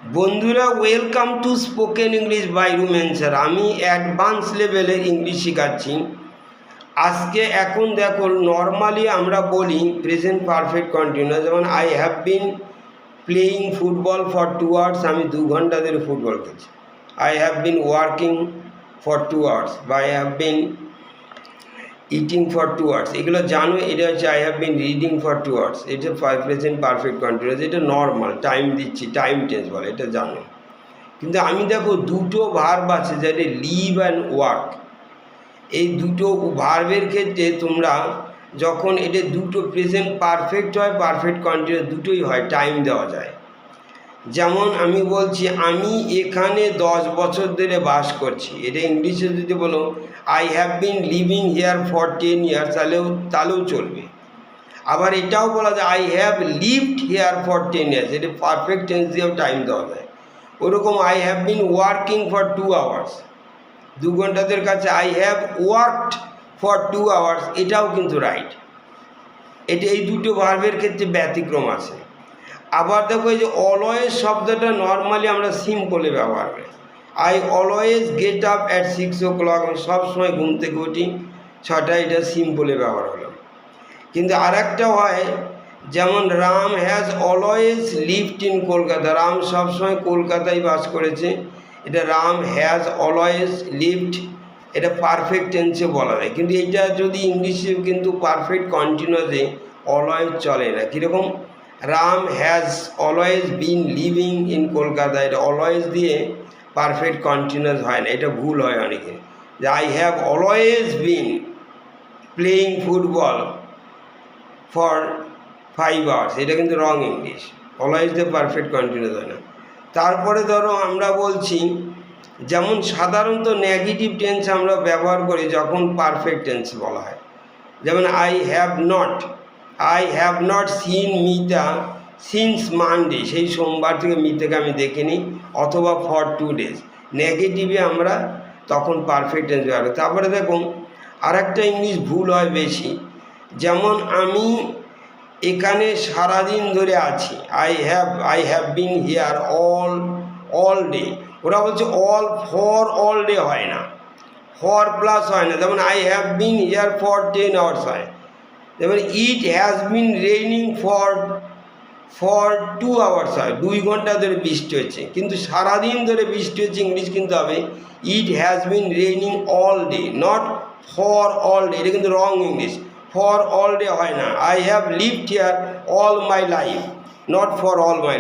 বন্ধুরা, welcome to spoken English by Rumen sir. আমি advance লেভেলে ইংলিশ শেখাচ্ছি। আজকে এখন দেখো, নর্মালি আমরা বলি প্রেজেন্ট পারফেক্ট কন্টিনিউয়াস, যেমন I have been playing football for 2 hours, আমি 2 ঘন্টা ধরে ফুটবল খেলছি। I have been working for 2 hours বা I have been eating for 2 hours, এগুলো জানো। এটা হচ্ছে I have been reading for 2 hours, এটা প্রেজেন্ট পারফেক্ট কন্টিনিউয়াস, এটা নর্মাল টাইম দিচ্ছি, টাইম টেন্স বলে, এটা জানো। কিন্তু আমি দেখো দুটো ভার্ব আছে, যেটা লিভ অ্যান্ড ওয়ার্ক। এই দুটো ভার্বের ক্ষেত্রে তোমরা যখন এটা দুটো প্রেজেন্ট পারফেক্ট হয়, পারফেক্ট কন্টিনিউয়াস দুটোই হয়, টাইম দেওয়া যায়। যেমন আমি বলছি আমি এখানে 10 বছর ধরে বাস করছি, এটা ইংলিশে যদি বলো I have been living here for 10 years, তাহলেও চলবে। আবার এটাও বলা যায় I have lived here for 10 years, এটা পারফেক্ট টেন্স দিয়েও টাইম দেওয়া যায়। ওরকম I have been working for 2 hours, 2 ঘন্টাদের কাছে I have worked for 2 hours, এটাও কিন্তু রাইট। এটা এই দুটো ভার্বের ক্ষেত্রে ব্যতিক্রম আছে। আবার দেখো, এই যে অলওয়েজ শব্দটা নর্মালি আমরা সিম্পলে ব্যবহার করি। I always get up at 6 o'clock, আমি সবসময় ঘুম থেকে উঠি 6টায়, এটা সিম্পলে ব্যবহার হলো। কিন্তু আর একটা হয়, যেমন Ram has always lived in Kolkata, Ram সবসময় কলকাতায় বাস করেছে, এটা রাম হ্যাজ অলওয়েজ লিভড, এটা পারফেক্ট টেন্সে বলা যায়। কিন্তু এটা যদি ইংলিশে কিন্তু পারফেক্ট কন্টিনিউয়াসে অলওয়েজ চলে না। কীরকম, Ram has always been living in Kolkata, এটা অলওয়েজ দিয়ে পারফেক্ট কন্টিনিউয়াস হয় না, এটা ভুল হয় অনেকে। যে I have always been playing football for 5 hours, এটা কিন্তু রং ইংলিশ, অলওয়েজ দিয়ে পারফেক্ট কন্টিনিউয়াস হয় না। তারপরে ধরো আমরা বলছি, যেমন সাধারণত নেগেটিভ টেন্স আমরা ব্যবহার করি যখন পারফেক্ট টেন্স বলা হয়। যেমন I have not seen Mita since Monday, সেই সোমবার থেকে মিতাকে আমি দেখিনি, অথবা ফর 2 days, নেগেটিভে আমরা তখন পারফেক্ট টেন্স ব্যবহার করি। তারপরে দেখুন আর একটা ইংলিশ ভুল হয় বেশি, যেমন আমি এখানে সারাদিন ধরে আছি, I have bin here all day, ওরা বলছে ফর অল ডে হয় না, ফর প্লাস হয় না। যেমন I have bin here for 10 hours হয়। যেমন it has been raining for 2 hours হয়, 2 ঘন্টা ধরে বৃষ্টি হচ্ছে। কিন্তু সারাদিন ধরে বৃষ্টি হচ্ছে, ইংলিশ কিন্তু হবে it has been raining all day, not for all day, এটা কিন্তু রং ইংলিশ। ফর অল ডে হয় না। I have lived here all my life, not for all my